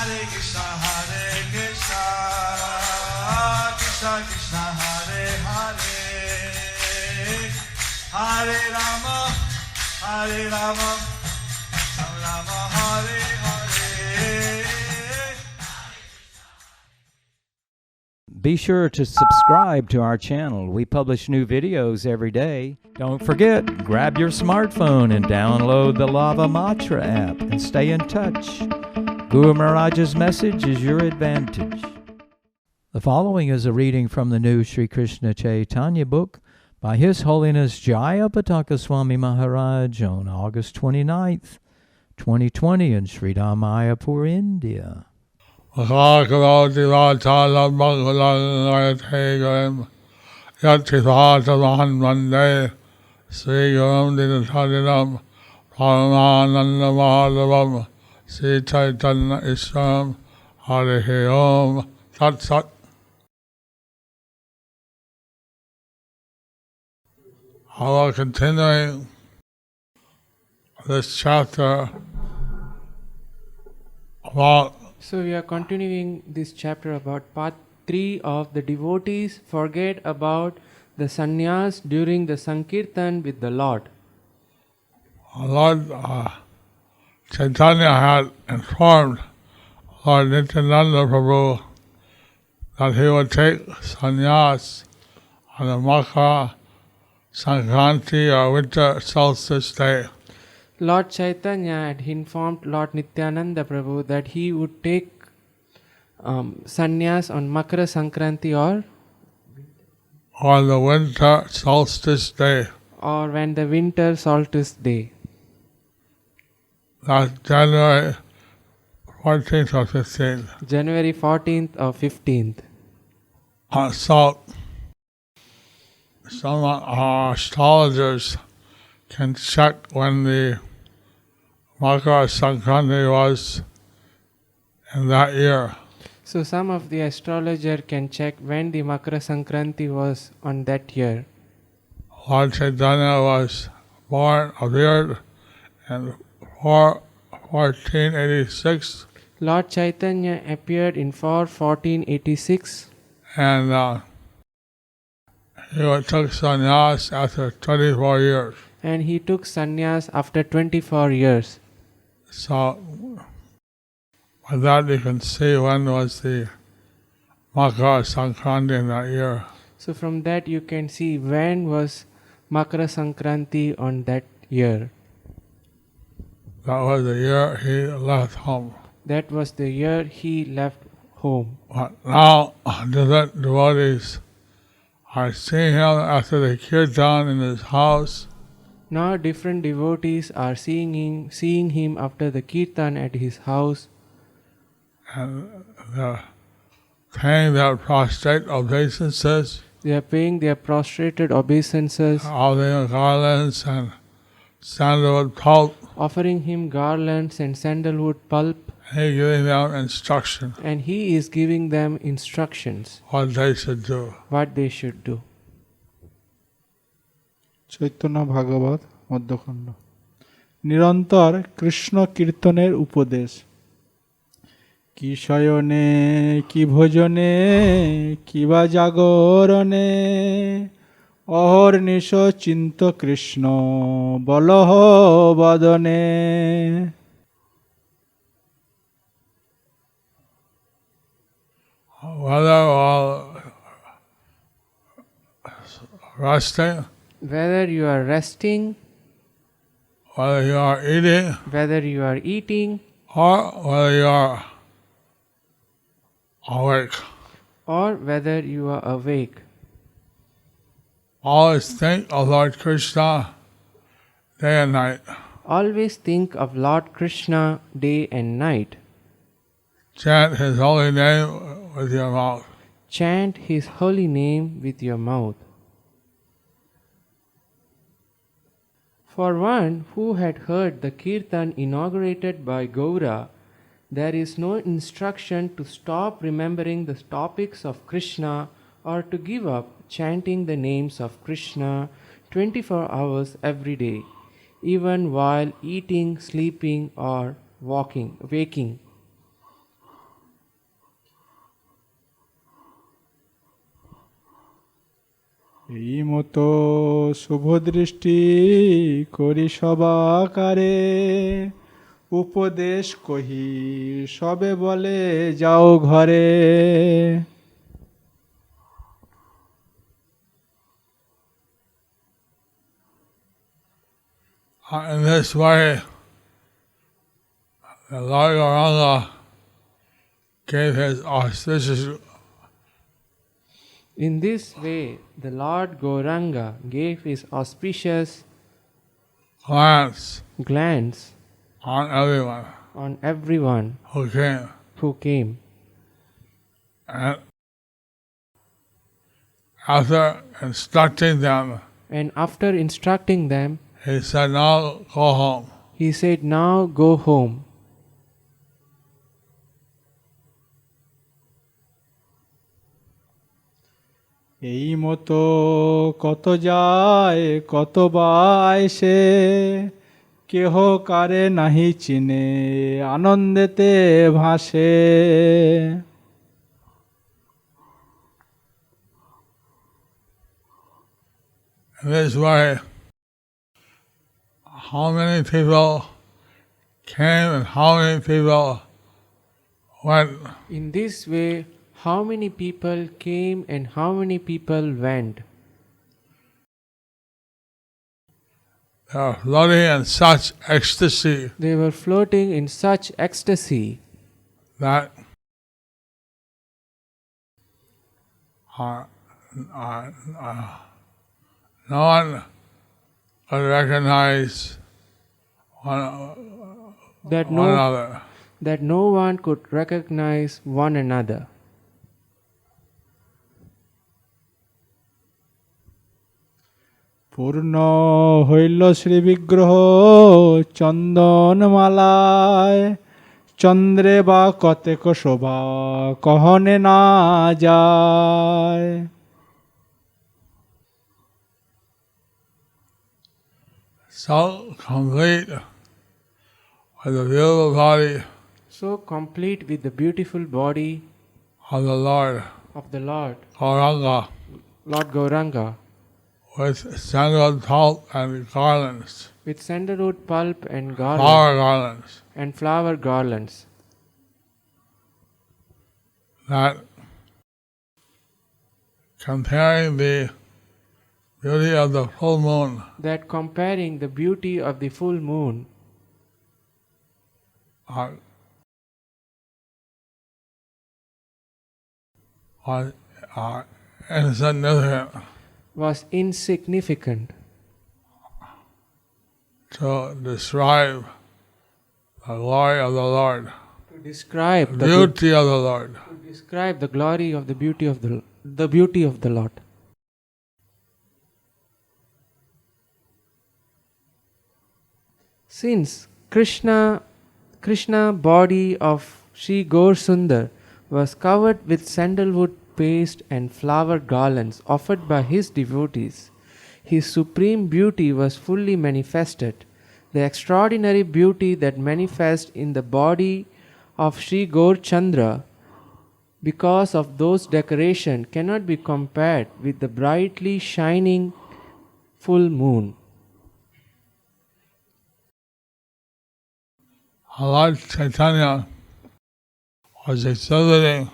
Krishna Krishna Hare Hare, Hare Rama, Hare Rama, Rama Hare Hare. Be sure to subscribe to our channel. We publish new videos every day. Don't forget, grab your smartphone and download the Lava Matra app and stay in touch. Guru Maharaj's message is your advantage. The following is a reading from the new Sri Krishna Caitanya Book by His Holiness Jayapataka Swami Maharaj on August 29th, 2020 in Sri Mayapur, India. Karoti Vachalam Bhagavan Ayatagam Yatithatavan Mande Sri Gurum Dinatadinam Paramananda Madhavam Sri Chaitanya Ishram Hare Om Tat Sat. Our continuing this chapter about So we are continuing this chapter about part 3 of the devotees forget about the sannyas during the Sankirtan with the Lord. Lord Chaitanya had informed Lord Nityananda Prabhu that he would take sannyas on the Makara Sankranti or winter solstice day. Lord Chaitanya had informed Lord Nityananda Prabhu that he would take sannyas on Makara Sankranti or the winter solstice day. Or when the winter solstice day. That's January 14th or 15th. January 14th or 15th. So some astrologers can check when the Makara Sankranti was in that year. So some of the astrologer can check when the Makara Sankranti was on that year. Lord Chaitanya was born, appeared in 1486. Lord Chaitanya appeared in 1486 And he took sannyas after 24 years. and he took sannyas after 24 years. So, with that you can see when was the Makara Sankranti in that year. So from that you can see when was Makara Sankranti on that year. That was the year he left home. That was the year he left home. But now, the devotees are seeing him after the kirtan in his house. Now different devotees are seeing him after the kirtan at his house. And they're paying their prostrate obeisances, They are paying their prostrated obeisances, offering garlands and sandalwood pulp, offering him garlands and sandalwood pulp, and giving them instruction and he is giving them instructions what they should do. what they should do. Chaitanya ভাগবত মধ্যখণ্ড নিরন্তর কৃষ্ণ কীর্তনের উপদেশ কি শয়নে কি ভোজনে কি বা জাগরণে অহর্নিশ চিন্ত কৃষ্ণ বলহ বদনে। Whether while resting, Whether you are resting, whether you are eating, whether you are eating, or whether you are awake, or whether you are awake, always think of Lord Krishna day and night. always think of Lord Krishna day and night. Chant His holy name with your mouth. Chant His holy name with your mouth. For one who had heard the kirtan inaugurated by Gaura, there is no instruction to stop remembering the topics of Krishna or to give up chanting the names of Krishna 24 hours every day, even while eating, sleeping, or waking. এই মতো শুভদৃষ্টি করি সবাকারে, উপদেশ কহি সবে বলে যাও ঘরে। In this way, the Lord Gauranga gave his auspicious In this way, the Lord Gauranga gave his auspicious glance on everyone who came. And after instructing them, he said, now go home. He said, now go home. এই মতো কত যায় কত বায় সে, কেহ কারে নাহি চিনে আনন্দেতে ভাসে। In this way, how many people came and how many people went. In this way, how many people came and how many people went. They were floating in such ecstasy They were floating in such ecstasy that no one could recognize one another. that no one could recognize one another. পূর্ণ হইল শ্রী বিগ্রহ চন্দনমালায়, চন্দ্রে বা কতেক শোভা কহনে না যায়। So complete with the beautiful body So complete with the beautiful body of the Lord Gauranga, Lord Gauranga, with sandalwood pulp and garlands, with sandalwood pulp and flower garlands, that comparing the beauty of the full moon was insignificant to describe the glory of the Lord, to describe the beauty of the Lord. To describe the glory of the beauty of the Lord. Since Krishna body of Sri Gaur Sundar was covered with sandalwood paste and flower garlands offered by his devotees, his supreme beauty was fully manifested. The extraordinary beauty that manifests in the body of Sri Gaur Chandra because of those decorations cannot be compared with the brightly shining full moon. Lord Chaitanya was exhibiting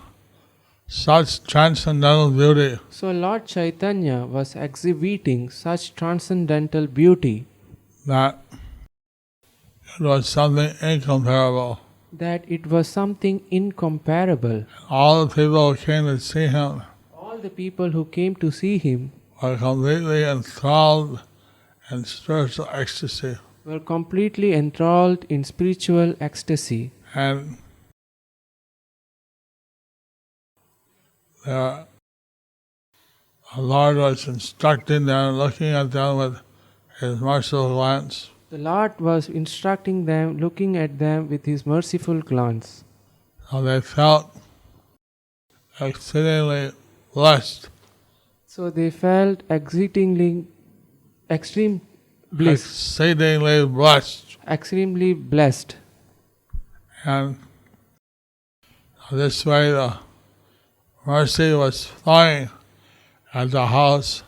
such transcendental beauty. So Lord Chaitanya was exhibiting such transcendental beauty that it was something incomparable. All the people who came to see him were completely enthralled in spiritual ecstasy. And the Lord was instructing them, looking at them with his merciful glance. The Lord was instructing them, looking at them with his merciful glance. So they felt exceedingly blessed. Extreme bliss. Extremely blessed. And this way the mercy was flowing at the house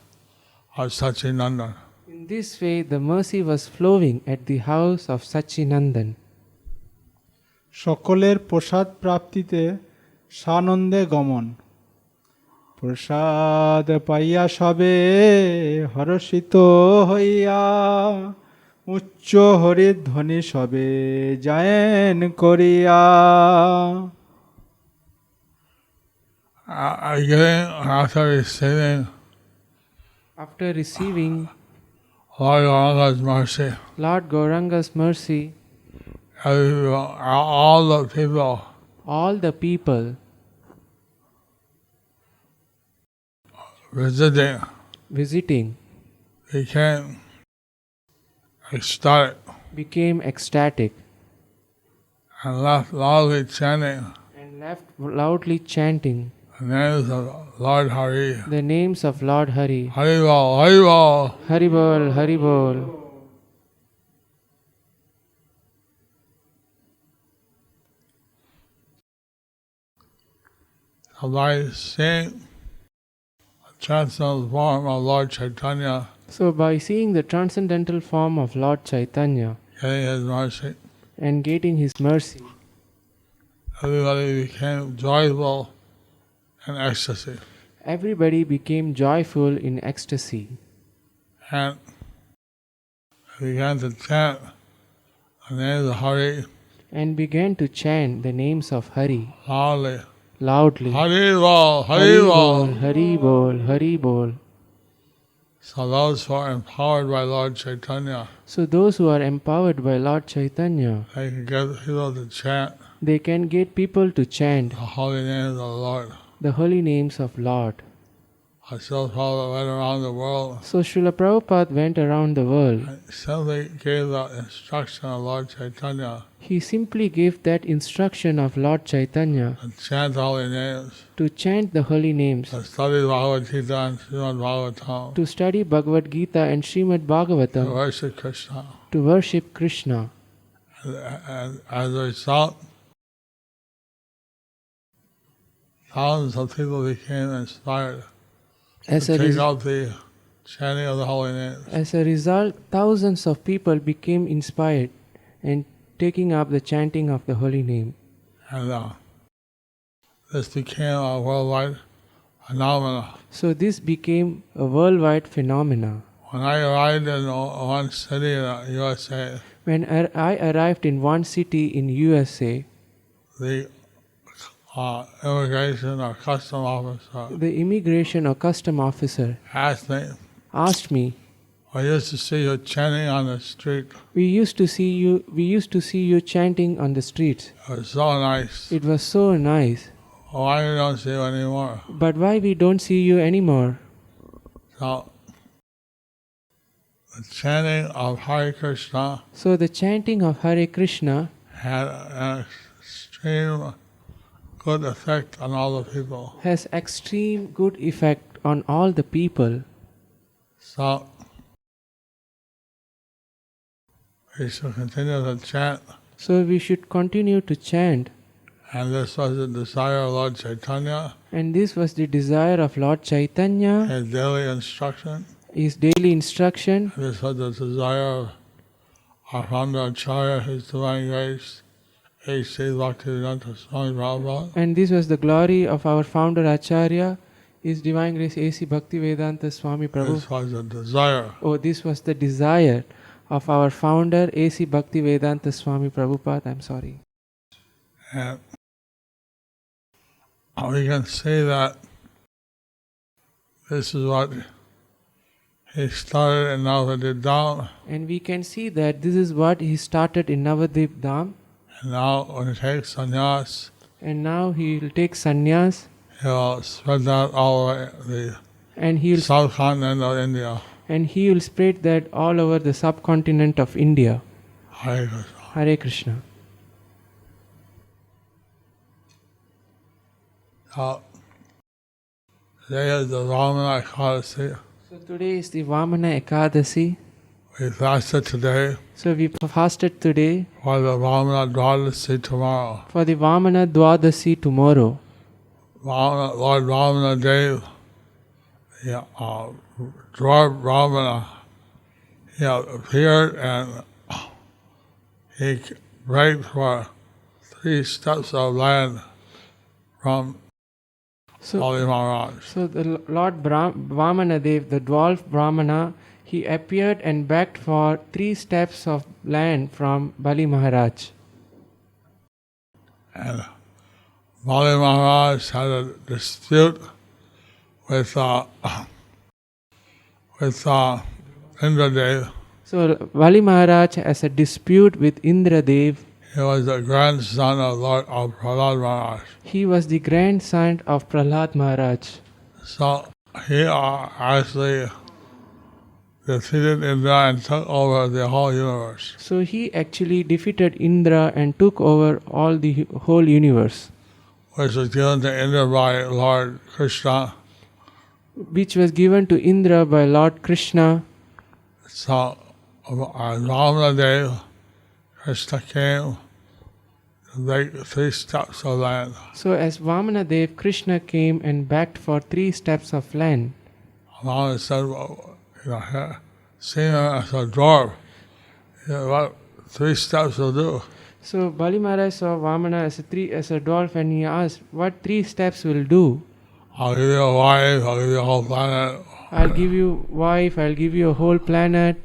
of Sachinandan. In this way, the mercy was flowing at the house of Sachinandan. সকলের প্রসাদ প্রাপ্তিতে সানন্দে গমন, প্রসাদ পাইয়া সবে হর্ষিত হইয়া, উচ্চ হরির ধ্বনি সবে জায়েন করিয়া। After receiving After receiving Lord Gauranga's mercy, Lord Gauranga's mercy, all the people visiting became ecstatic became ecstatic and left loudly chanting the names of Lord Hari. the names of Lord Hari. Hari Bol, Hari Bol. Hari Bol, Hari Bol. So by seeing the transcendental form of Lord Chaitanya, So by seeing the transcendental form of Lord Chaitanya getting his mercy, and getting his mercy, everybody became joyful in ecstasy. everybody became joyful in ecstasy And began to chant the names of Hari and began to chant the names of Hari loudly. loudly. Hari Bol, Hari Bol. Hari Bol, Hari Bol. So those who are empowered by Lord Chaitanya, So those who are empowered by Lord Chaitanya, they can get people to chant they can get people to chant the holy names of the Lord. the holy names of Lord. Srila Prabhupada went around the world So Srila Prabhupada went around the world. and simply gave the instruction of Lord Chaitanya He simply gave that instruction of Lord Chaitanya to chant the holy names, to chant the holy names, to study Bhagavad Gita and Srimad Bhagavatam, to study Bhagavad Gita and Srimad to Bhagavatam, worship Krishna. to worship Krishna. And as a result, thousands of people became inspired As to a, take res- up the chanting of the holy names. as a result, thousands of people became inspired and taking up the chanting of the holy name. And this became a worldwide phenomena. So this became a worldwide phenomena. When I arrived in one city in the USA, When I arrived in one city in USA, the immigration or custom officer the immigration or custom officer asked me, asked me, I used to see you chanting on the street. we used to see you chanting on the streets. It was so nice. It was so nice. Why we don't see you anymore? But why we don't see you anymore? So the chanting of Hare Krishna So the chanting of Hare Krishna had an extreme good effect on all the people. has extreme good effect on all the people. So we should continue to chant, So we should continue to chant. and this was the desire of Lord Chaitanya, And this was the desire of Lord Chaitanya, his daily instruction. his daily instruction. This was the desire of our founder Acharya, His Divine Grace, A.C. Bhaktivedanta Swami Prabhupada. And this was the glory of our founder Acharya, His Divine Grace A.C. Bhaktivedanta Swami Prabhu. This was the desire. Oh, this was the desire of our founder A.C. Bhaktivedanta Swami Prabhupada. I'm sorry. And we can see that this is what he started in Navadip Dham. And we can see that this is what he started in Navadip Dham. And now when he takes sannyas, And now he will take sannyas he will spread that all over the and he will subcontinent of India. spread that all over the subcontinent of India. Hare Krishna. Hare Krishna. Today is the Vamana Ekadasi. So today is the Vamana Ekadasi. We fasted today So we fasted today for the Vamana Dwadasi tomorrow. for the Vamana Dwadasi tomorrow. Lord Vamana gave the dwarf Brahmana, he appeared and he begged for 3 steps of land from So, Bali Maharaj. so the Lord Vamanadev, the dwarf Brahmana, he appeared and begged for 3 steps of land from Bali Maharaj. And Bali Maharaj had a dispute with Indradev. So Bali Maharaj has a dispute with Indradev. He was the grandson of Prahlad Maharaj. He was the grandson of Prahlad Maharaj. So he actually defeated Indra and took over the whole universe. So he actually defeated Indra and took over all the whole universe, Which was given to Indra by Lord Krishna. which was given to Indra by Lord Krishna. So Vamanadev, Krishna came to make 3 steps of land. So as Vamanadev, Krishna came and begged for 3 steps of land. Vamana said, well, seeing him as a dwarf, what 3 steps will do. So Bali Maharaj saw Vamana as a dwarf, and he asked, what 3 steps will do? I'll give you a wife, I'll give you a whole planet. I'll give you wife, I'll give you a whole planet.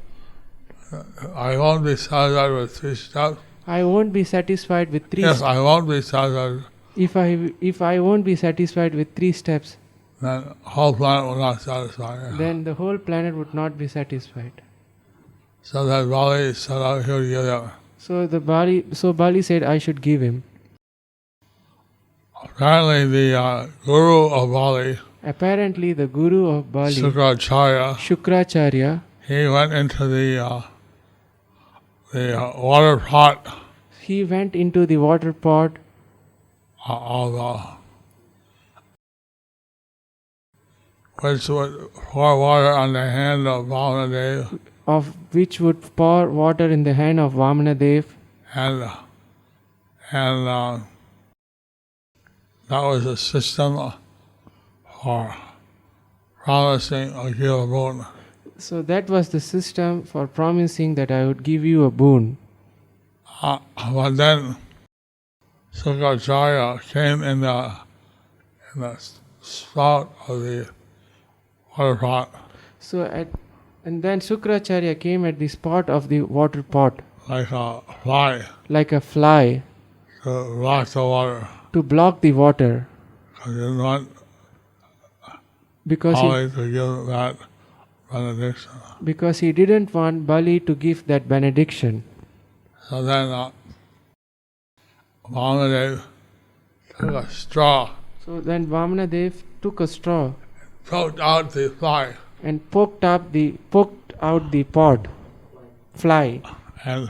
I won't be satisfied with 3 steps. I won't be satisfied with 3 Yes, steps. I won't be satisfied. If I won't be satisfied with 3 steps, Then the whole planet will not satisfy you. then the whole planet would not be satisfied. So that Bali said out here to give him. So Bali said, I should give him. Apparently the guru of Bali, Apparently the guru of Bali, Shukracharya, Shukracharya, he went into the water pot he went into the water pot of which would pour water on the hand of Vamanadev, of which would pour water in the hand of Vamanadev, and that was a system for promising a give a boon. So that was the system for promising that I would give you a boon. But then Shukracharya came in the spout of the water pot And then Shukracharya came at the spot of the water pot like a fly like a fly to block the water. to block the water, Because he didn't want because Bali to give that benediction. he didn't want Bali to give that benediction. So then Vamanadev took a straw, So then Vamanadev took a straw poked out the fly, and poked out the fly, and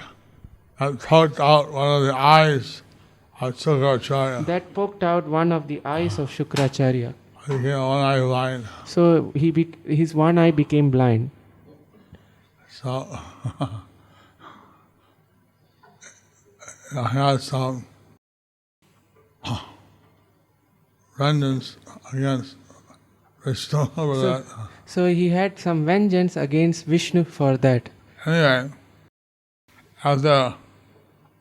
poked out one of the eyes of Shukracharya. that poked out one of the eyes of Shukracharya. He became one eye blind. So his one eye became blind. So I had some vengeance against Vishnu over that. So he had some vengeance against Vishnu for that. Anyway, after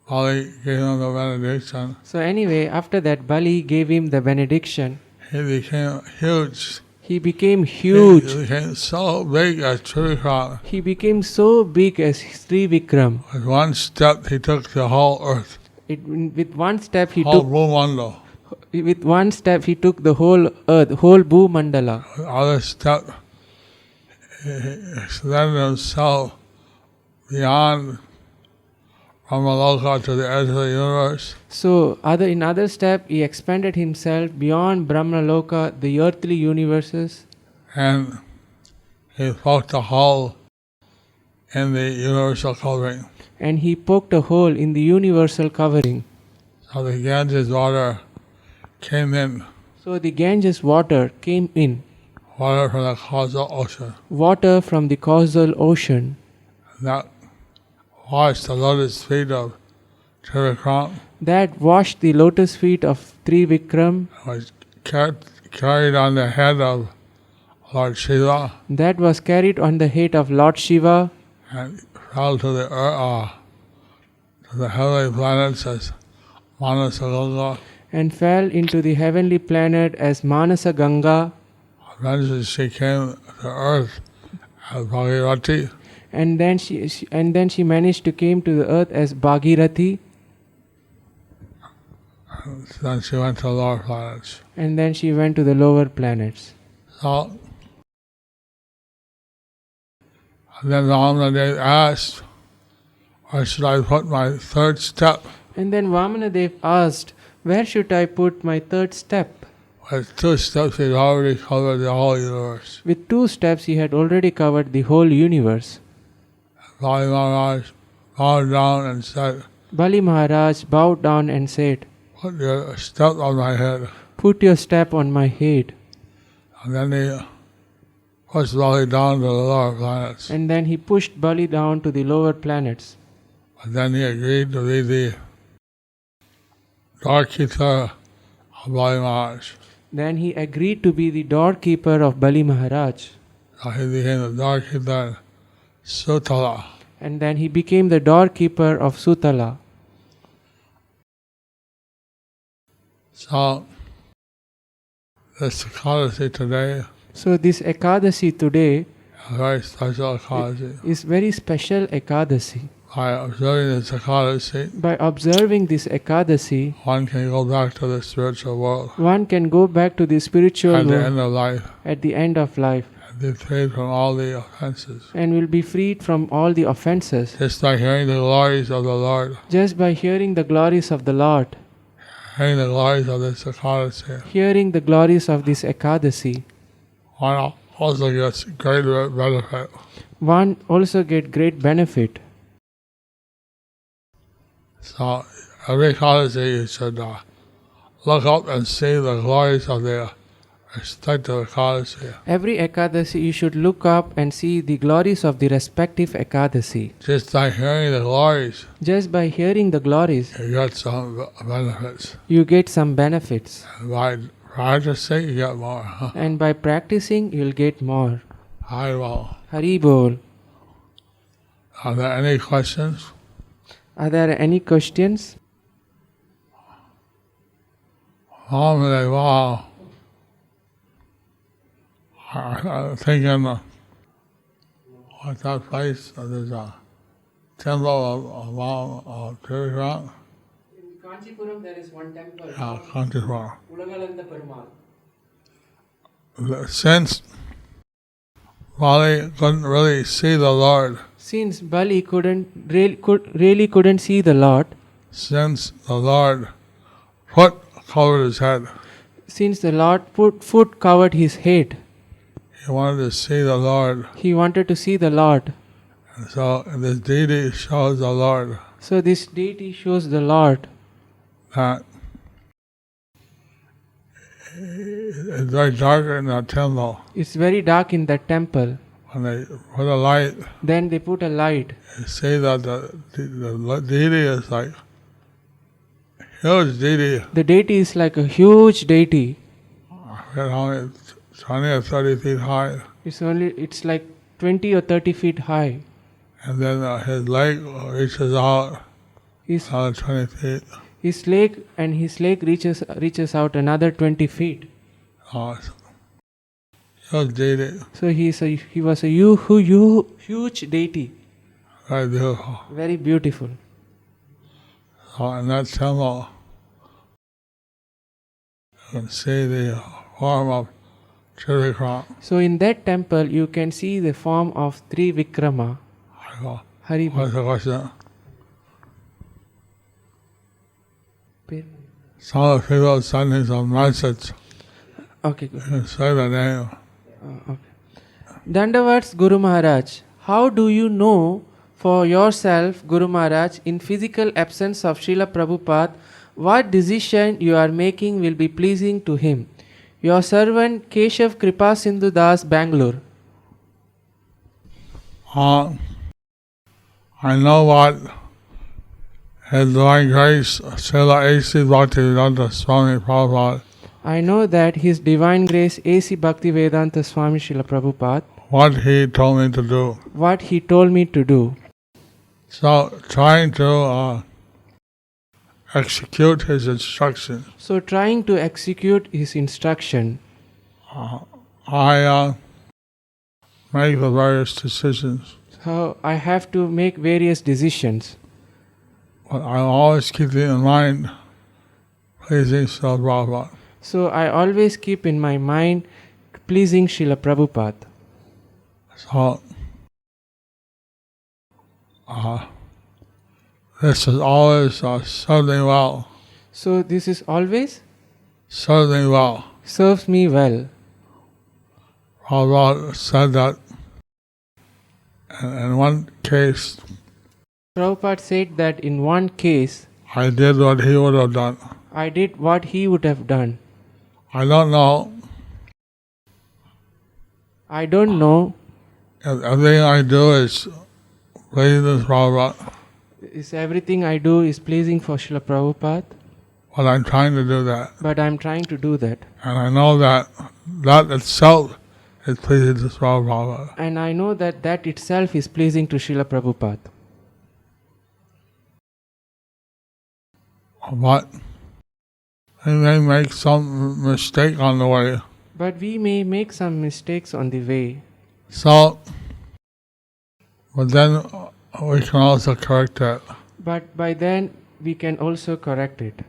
Bali gave him the benediction, So anyway, after that Bali gave him the benediction. he became huge. He became huge. He became so big as Trivikram. He became so big as Sri Vikram. With one step, he took the whole earth, With one step he whole took. Bhumanda. With one step he took the whole earth, whole Bhumandala. With other step, he extended himself beyond Brahmaloka to the edge of the universe. So in other step he expanded himself beyond Brahmaloka, the earthly universes, And he poked a hole in the universal covering. and he poked a hole in the universal covering. So the Ganges water came in, So the Ganges water came in, water from the causal ocean. water from the causal ocean, And that washed the lotus feet of Trivikram, that washed the lotus feet of Trivikram, was carried on the head of Lord Shiva that was carried on the head of Lord Shiva and fell to the earth, to the heavenly planets as Manasaganga. and fell into the heavenly planet as Manasa Ganga, Eventually she came to earth as Bhagirati, and then she managed to came to the earth as Bhagirathi, and then she went to the lower planets. and then she went to the lower planets. So, and then Vamanadev asked, where should I put my third step? And then Vamanadev asked, where should I put my third step? With 2 steps he'd already covered the whole universe. With 2 steps he had already covered the whole universe. Bali Maharaj bowed down and said, Bali Maharaj bowed down and said, put your step on my head. put your step on my head. And then he pushed Bali down to the lower planets. And then he pushed Bali down to the lower planets. But then he agreed to be the doorkeeper of Bali Maharaj. Then he agreed to be the doorkeeper of Bali Maharaj. So he became the doorkeeper in Sutala. And then he became the doorkeeper of Sutala. So, this Ekadasi today, So this Ekadasi today a very special Ekadasi. is very special Ekadasi. By observing this Ekadasi, By observing this Ekadasi, one can go back to the spiritual world one can go back to the spiritual at the world end of life at the end of life and be freed from all the offenses. and will be freed from all the offenses Just by hearing the glories of the Lord, just by hearing the glories of the Lord, hearing the glories of this Ekadasi, hearing the glories of this Ekadasi. one also gets great benefit. One also get great benefit. So every Ekadasi you should look up and see the glories of the respective Ekadasi. Every Ekadasi you should look up and see the glories of the respective Ekadasi. Just by hearing the glories, Just by hearing the glories, you get some benefits. you get some benefits. And by practicing, you get more. And by practicing, you'll get more. Hi, well. Hari Bol. Are there any questions? Are there any questions? Wow. I'm thinking, what's that place? There's a temple of Tiruvallur. In Kanchipuram there is one temple. Kanchipuram. Ulagalanda Perumal. Since Bali couldn't really see the Lord, Since Bali really couldn't see the Lord, since the Lord foot covered his head, since the Lord foot covered his head, he wanted to see the Lord. he wanted to see the Lord. And so this deity shows the Lord So this deity shows the Lord that it's very dark in that temple. it's very dark in that temple. When they put a light, Then they put a light. you see that the deity is like huge deity. The deity is like a huge deity. I forget how many, 20 or 30 feet high. It's like 20 or 30 feet high. And then his leg reaches out His another 20 feet. his leg reaches out another 20 feet. Huge deity. So he was a huge deity. Very beautiful. Very beautiful. So in that temple, you can see the form of Trivikrama. So in that temple you can see the form of Trivikrama. Hari What's the question? Some of the people sending some message. Okay, good. You can say the name. Okay. Dandavats Guru Maharaj, how do you know for yourself, Guru Maharaj, in physical absence of Srila Prabhupada, what decision you are making will be pleasing to him? Your servant Keshav Kripa Sindhu Das, Bangalore. I know what His Divine Grace Srila A.C. Bhaktivedanta Swami Prabhupada I know that His Divine Grace A.C. Bhaktivedanta Swami Srila Prabhupada, what he told me to do. what he told me to do. So trying to execute his instruction, So trying to execute His instruction, I make the various decisions. so I have to make various decisions. But I'm always keeping in mind pleasing Srila Prabhupada. So I always keep in my mind pleasing Srila Prabhupada. So this is always serving well. So this is always Serving well. serves me well. Prabhupada said that in one case Prabhupada said that in one case I did what he would have done. I did what he would have done. I don't know I don't know if everything I do is pleasing Prabhupada, if everything I do is pleasing for Srila Prabhupada, but I'm trying to do that. but I am trying to do that. And I know that that itself is pleasing to Srila Prabhupada. And I know that that itself is pleasing to Srila Prabhupada. But we may make some mistake on the way. But we may make some mistakes on the way. So, but then we can also correct that. But by then we can also correct it.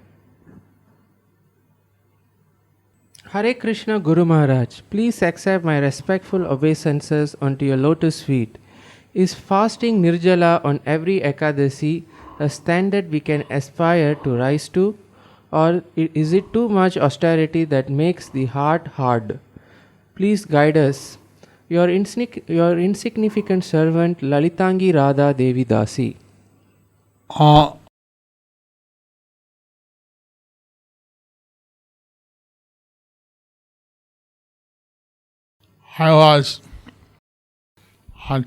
Hare Krishna Guru Maharaj, please accept my respectful obeisances onto your lotus feet. Is fasting Nirjala on every Ekadasi a standard we can aspire to rise to? Or is it too much austerity that makes the heart hard? Please guide us. Your insignificant servant Lalitangi Radha Devi Dasi. I was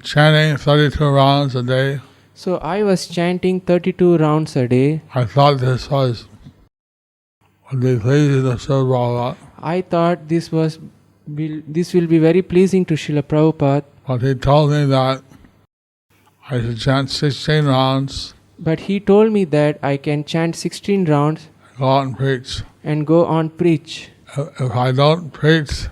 chanting 32 rounds a day. So I was chanting 32 rounds a day. I thought this would be pleasing to Srila Prabhupada. I thought this will be very pleasing to Srila Prabhupada. But he told me that I should chant 16 rounds. But he told me that I can chant 16 rounds Go out and preach. and go on preach. If I don't preach,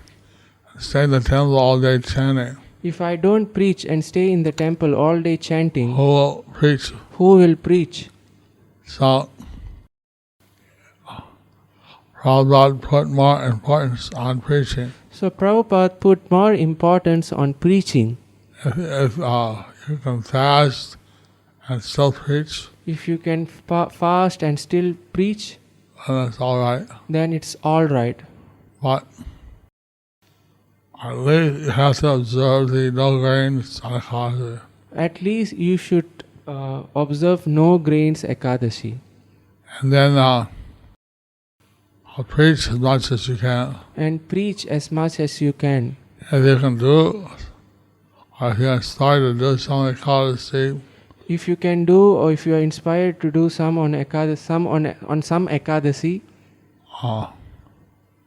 stay in the temple all day chanting, If I don't preach and stay in the temple all day chanting, who will preach? who will preach? So, Prabhupada put more importance on preaching. So Prabhupada put more importance on preaching. If you can fast and still preach, If you can fast and still preach, then it's all right. then it's all right. But at least you have to observe the no grains Ekadasi. At least you should observe no grains Ekadasi. And then preach as much as you can. And preach as much as you can. If you can do, or if you are inspired to do some Ekadasi, If you can do, or if you are inspired to do some on Ekadasi, on some Ekadasi,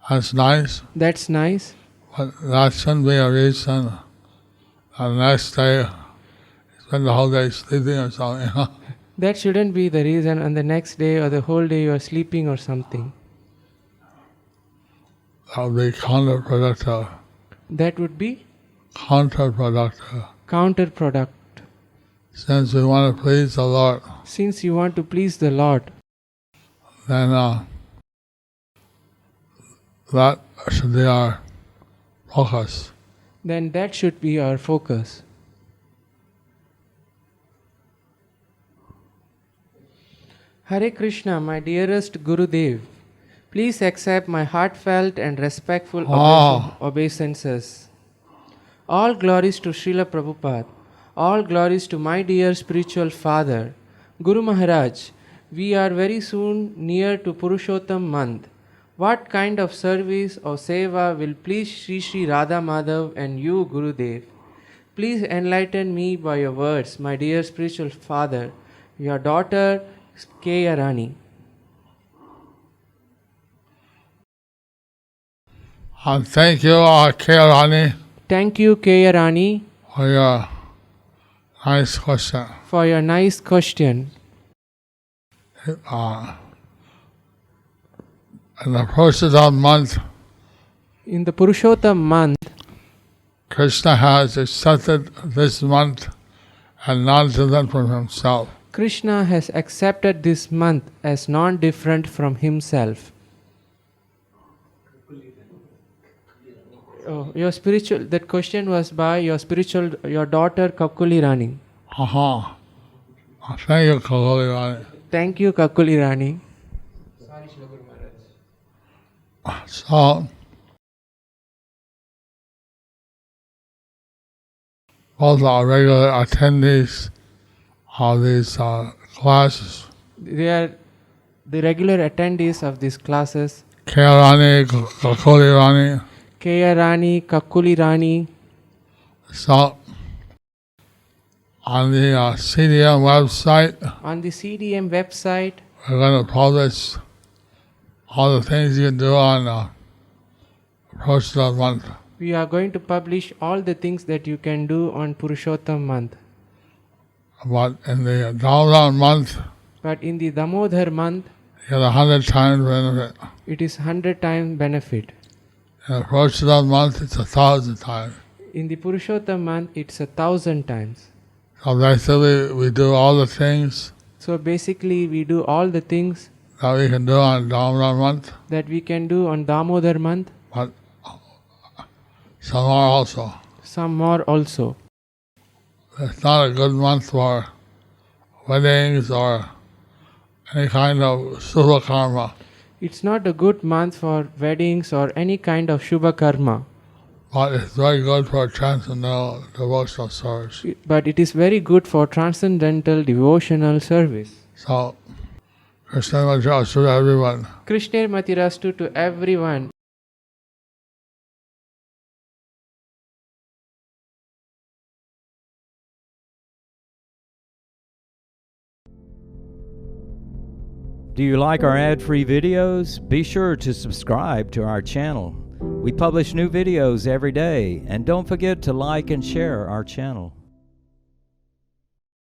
that's nice. that's nice. But that shouldn't be a reason the next day you spend the whole day sleeping or something. That shouldn't be the reason on the next day or the whole day you are sleeping or something. That would be counterproductive. That would be Counterproductive. counterproductive. Since we want to please the Lord, Since you want to please the Lord, then that should be our focus. then that should be our focus. Hare Krishna, my dearest Gurudev, please accept my heartfelt and respectful obeisances. All glories to Srila Prabhupada. All glories to my dear spiritual father. Guru Maharaj, we are very soon near to Purushottam month. What kind of service or seva will please Sri Radha Madhav and you, Gurudev? Please enlighten me by your words, my dear spiritual father. Your daughter, K. Rani. Thank you, Kairani, Thank you, Kayarani, for your nice question. for your nice question. In the Purushottam month, In the Purushottam month, Krishna has accepted this month as non-different from himself. Krishna has accepted this month as non-different from himself. Oh, your spiritual. That question was by your daughter Kakuli Rani. Thank you, Kagali. Thank you, Kakuli Rani. So, both are regular attendees of these classes. They are the regular attendees of these classes. Kairani, Kakuli Rani. Kaya Rani, Kakuli Rani. So, on the CDM website, On the CDM website, we're going to publish all the things you can do on Purushottam month. we are going to publish all the things that you can do on Purushottam month. But in the Ramadan month, But in the Damodar month, you get 100 times benefit. it is 100 times benefit. In the Purushottam month, it's 1,000 times. In the Purushottam month, it's 1,000 times. So basically, we do all the things So basically, we do all the things that we can do on Ramadan month, that we can do on Damodar month, but some more also. some more also. It's not a good month for weddings or any kind of Subha karma. It's not a good month for weddings or any kind of Shubha karma, But it's very good for transcendental devotional service. but it is very good for transcendental devotional service. So, Krishna Majas to everyone. Krishna Matirastu to everyone. Do you like our ad-free videos? Be sure to subscribe to our channel. We publish new videos every day, and don't forget to like and share our channel.